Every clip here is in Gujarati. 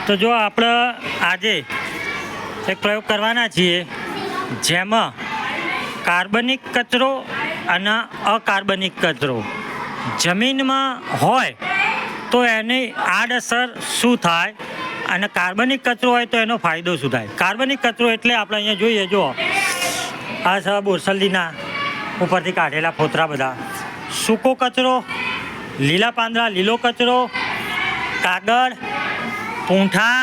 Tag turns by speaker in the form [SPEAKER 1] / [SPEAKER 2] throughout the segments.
[SPEAKER 1] તો જો આપણે આજે એક પ્રયોગ કરવાના છીએ જેમાં કાર્બનિક કચરો અને અકાર્બનિક કચરો જમીનમાં હોય તો એની આડઅસર શું થાય અને કાર્બનિક કચરો હોય તો એનો ફાયદો શું થાય. કાર્બનિક કચરો એટલે આપણે અહીંયા જોઈએ, જો આ છે બોરસલડીના ઉપરથી કાઢેલા ફોતરા બધા, સૂકો કચરો, લીલા પાંદડા, લીલો કચરો, કાગળ, પૂંઠા,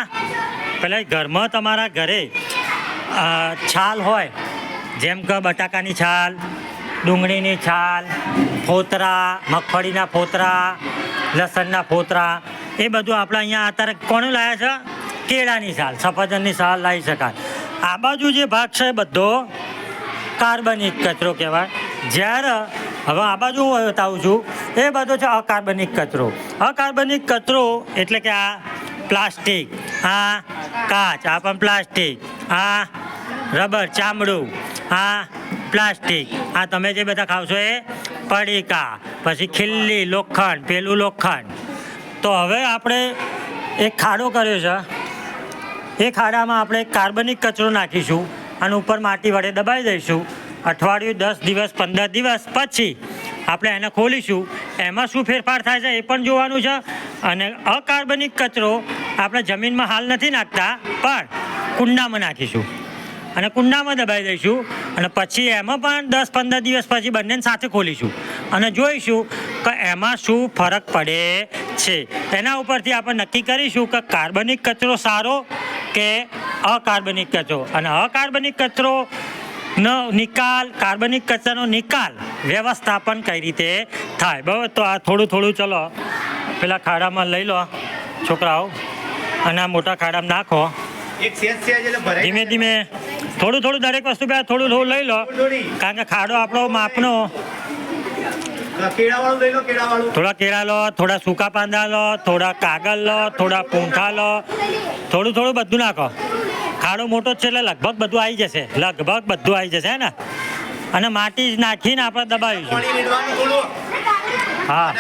[SPEAKER 1] પેલા ઘરમાં તમારા ઘરે છાલ હોય, જેમ કે બટાકાની છાલ, ડુંગળીની છાલ, ફોતરા, મગફળીના ફોતરા, લસણના ફોતરા, એ બધું આપણે અહીંયા અત્યારે કોને લાવ્યા છે? કેળાની છાલ, સફરજનની છાલ લાવી શકાય. આ બાજુ જે ભાગ છે એ બધો કાર્બનિક કચરો કહેવાય. જ્યારે હવે આ બાજુ હું બતાવું છું એ બધો છે અકાર્બનિક કચરો. અકાર્બનિક કચરો એટલે કે આ પ્લાસ્ટિક, આ કાચ, આ પણ પ્લાસ્ટિક, આ રબર, ચામડું, આ પ્લાસ્ટિક, આ તમે જે બધા ખાવ છો એ પડીકા, પછી ખીલ્લી, લોખંડ, પેલું લોખંડ. તો હવે આપણે એક ખાડો કર્યો છે, એ ખાડામાં આપણે કાર્બનિક કચરો નાખીશું અને ઉપર માટી વડે દબાવી દઈશું. અઠવાડિયું, 10 દિવસ, 15 દિવસ પછી આપણે એને ખોલીશું. એમાં શું ફેરફાર થાય છે એ પણ જોવાનું છે. અને અકાર્બનિક કચરો આપણે જમીનમાં હાલ નથી નાખતા, પણ કુંડામાં નાખીશું અને કુંડામાં દબાવી દઈશું. અને પછી એમાં પણ 10-15 દિવસ પછી બંનેને સાથે ખોલીશું અને જોઈશું કે એમાં શું ફરક પડે છે. એના ઉપરથી આપણે નક્કી કરીશું કે કાર્બનિક કચરો સારો કે અકાર્બનિક કચરો. અને અકાર્બનિક કચરોનો નિકાલ, કાર્બનિક કચરાનો નિકાલ વ્યવસ્થાપન કઈ રીતે થાય. બરાબર, તો આ થોડું થોડું ચલો પેલા ખાડામાં લઈ લો છોકરાઓ અને આ મોટા ખાડામાં નાખો. ધીમે ધીમે થોડું થોડું દરેક વસ્તુ પહેલાં થોડું થોડું લઈ લો, કારણ કે ખાડો આપણો માપનો. થોડા કેળા લો, થોડા સૂકા પાંદડા લો, થોડા કાગળ લો, થોડા પૂંઠા લો, થોડું થોડું બધું નાખો. ખાડો મોટો જ છે એટલે લગભગ બધું આવી જશે, લગભગ બધું આવી જશે ને. અને માટી નાખીને આપણે દબાવીશું. હા,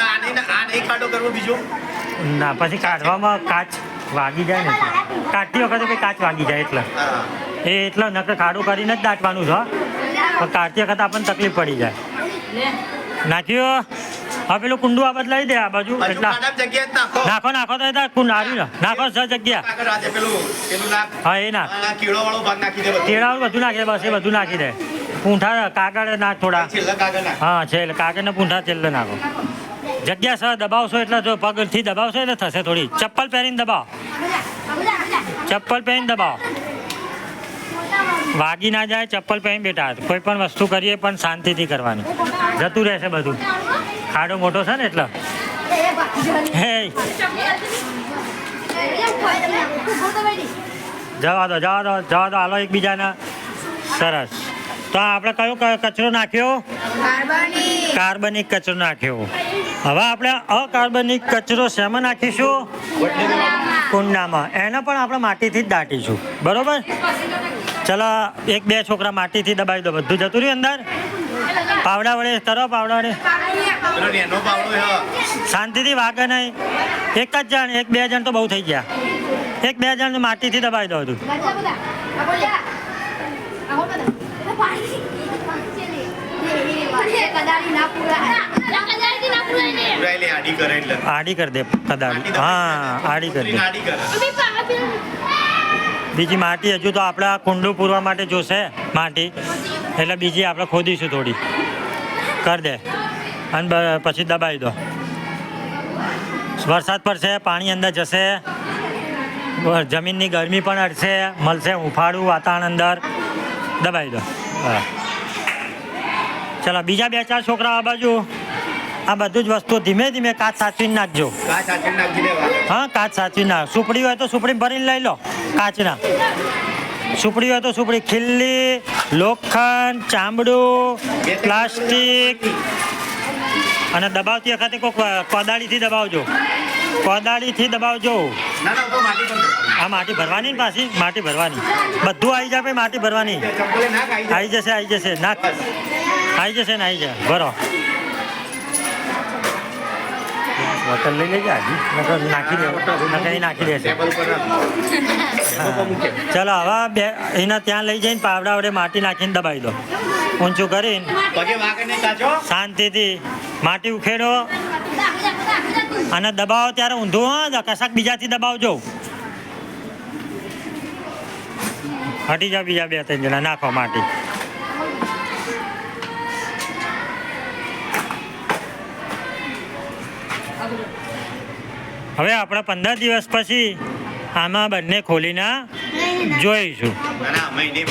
[SPEAKER 1] ના પછી કાઢવામાં કાચ વાગી જાય ને, કાઢતી વખતે કંઈ કાચ વાગી જાય એટલે એટલે નકર ખાડું કરીને જ દાટવાનું છે. પણ કાઢતી વખતે આપણને તકલીફ પડી જાય. નાખ્યું. હવે પેલું કુંડું આ બદલાવી દે આ બાજુ. એટલા નાખો નાખો તો કુંડ હાર્યું ને નાખો જગ્યા. હા, એ નાખ. કેળાવાળું બધું નાખી દે, બસ એ બધું નાખી દે. પૂંઠા કાગળ નાખ થોડા. હા છે, એટલે કાગળ ને પૂંઠા છેલ્લે નાખો. જગ્યા સર દબાવશો એટલે જો પગથી દબાવશો એટલે થશે થોડી. ચપ્પલ પહેરીને દબાવો, ચપ્પલ પહેરીને દબાવો, વાગી ના જાય. ચપ્પલ પહેરીને બેટા, કોઈ પણ વસ્તુ કરીએ પણ શાંતિથી કરવાની, જતું રહેશે બધું. ખાડો મોટો છે ને એટલે. હે જવા દો જવા દો જવા દો, હાલો એકબીજાના. સરસ. તો આપણે કયો કચરો નાખ્યો? કાર્બનિક કચરો નાખ્યો. હવે આપણે અકાર્બનિક કચરો શેમાં નાખીશું? કુંડામાં. એને પણ આપણે માટીથી જ દાટીશું. બરોબર, ચલો 1-2 છોકરા માટીથી દબાવી દો, બધું જતું રહ્યું અંદર. પાવડા વડે કરો, પાવડા વડે. શાંતિથી વાગે નહીં. એક જ જણ, 1-2 જણ તો બહુ થઈ ગયા. 1-2 જણ માટીથી દબાવી દો બધું. આડી કરી દે કદાળી. હા, આડી કરી દે. બીજી માટી હજુ તો આપણે કુંડું પૂરવા માટે જોશે માટી, એટલે બીજી આપણે ખોદીશું થોડી. કરી દે અને પછી દબાવી દો. વરસાદ પડશે, પાણી અંદર જશે, જમીનની ગરમી પણ હટશે, મળશે હુંફાળું વાતાવરણ અંદર. દબાવી દો. હા, ચાલો બીજા 2-4 છોકરા આ બાજુ. આ બધું જ વસ્તુ ધીમે ધીમે કાચ સાચવીને નાખજો. હા, કાચ સાચવી નાખ. સુપડી હોય તો સુપડી ભરીને લઈ લો. કાચના સુપડી હોય તો સુપડી, ખીલ્લી, લોખંડ, ચામડું, પ્લાસ્ટિક. અને દબાવતી વખતે કોઈ કોદાળીથી દબાવજો, કોદાળીથી દબાવજો. આ માટી ભરવાની ને પાછી માટી ભરવાની. બધું આવી જાય, માટી ભરવાની. આવી જશે, આવી જશે. નાખ, આવી જશે ને આવી જાય. ભરો. બોટલ લઈ લેજે હાજી નકર નાખી દે નકર એ નાખી દેશે
[SPEAKER 2] ટેબલ પર રાખો. ટેબલ પર મૂકે.
[SPEAKER 1] ચલો હવે બે એના ત્યાં લઈ જઈને પાવડા વડે માટી નાખીને દબાવી દો ઊંચું કરીને
[SPEAKER 2] પગે વાગે નહીં કાચો.
[SPEAKER 1] શાંતિથી માટી ઉખેડો અને દબાવો ત્યારે ઊંધું હા કશાક બીજાથી દબાવજો હટી જાઓ બીજા 2-3 જણા નાખો માટી હવે આપણે 15 દિવસ પછી આમાં બંને ખોલીને જોઈશું
[SPEAKER 2] ના, ના, મહિને